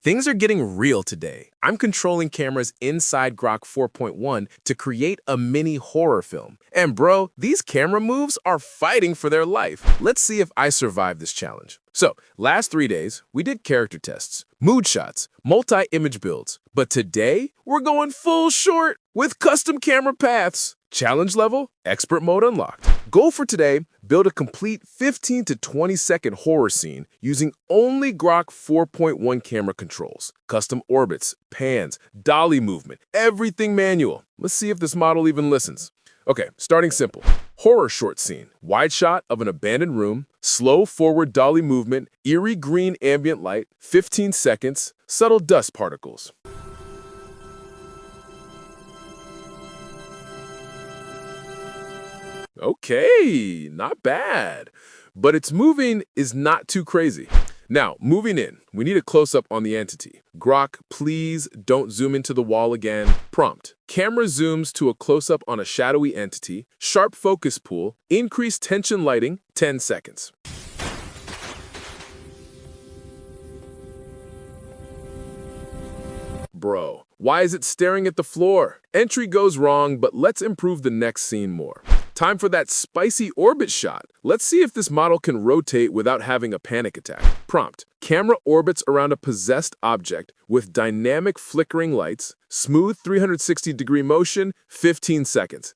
Things are getting real today. I'm controlling cameras inside Grok 4.1 to create a mini horror film. And bro, these camera moves are fighting for their life. Let's see if I survive this challenge. So, last 3 days, we did character tests, mood shots, multi-image builds. But today, we're going full short with custom camera paths. Challenge level, expert mode unlocked. Goal for today, build a complete 15 to 20 second horror scene using only Grok 4.1 camera controls. Custom orbits, pans, dolly movement, everything manual. Let's see if this model even listens. Okay, starting simple. Horror short scene. Wide shot of an abandoned room, slow forward dolly movement, eerie green ambient light, 15 seconds, subtle dust particles. Okay, not bad. But its moving is not too crazy. Now, moving in, we need a close-up on the entity. Grok, please don't zoom into the wall again. Prompt. Camera zooms to a close-up on a shadowy entity, sharp focus pull, increased tension lighting, 10 seconds. Bro, why is it staring at the floor? Entry goes wrong, but let's improve the next scene more. Time for that spicy orbit shot. Let's see if this model can rotate without having a panic attack. Prompt. Camera orbits around a possessed object with dynamic flickering lights, smooth 360-degree motion, 15 seconds.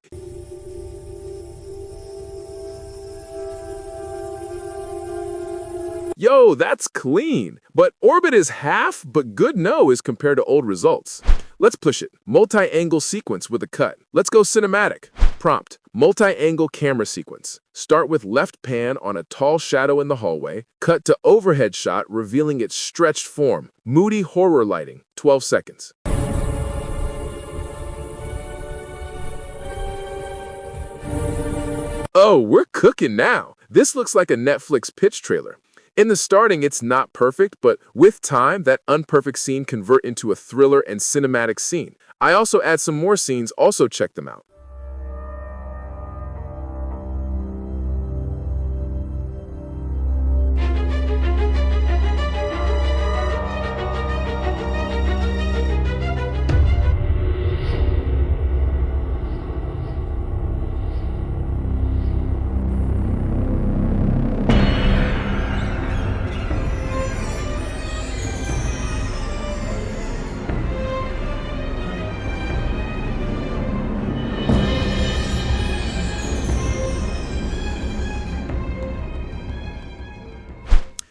Yo, that's clean. But orbit is half, but good no is compared to old results. Let's push it. Multi-angle sequence with a cut. Let's go cinematic. Prompt. Multi-angle camera sequence. Start with left pan on a tall shadow in the hallway. Cut to overhead shot revealing its stretched form. Moody horror lighting. 12 seconds. Oh, we're cooking now. This looks like a Netflix pitch trailer. In the starting, it's not perfect, but with time, that unperfect scene convert into a thriller and cinematic scene. I also add some more scenes, also check them out.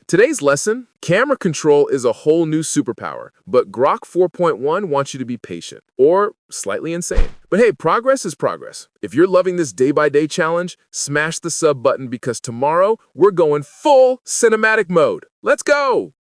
Today's lesson, camera control is a whole new superpower, but Grok 4.1 wants you to be patient, or slightly insane. But hey, progress is progress. If you're loving this day-by-day challenge, smash the sub button because tomorrow we're going full cinematic mode. Let's go!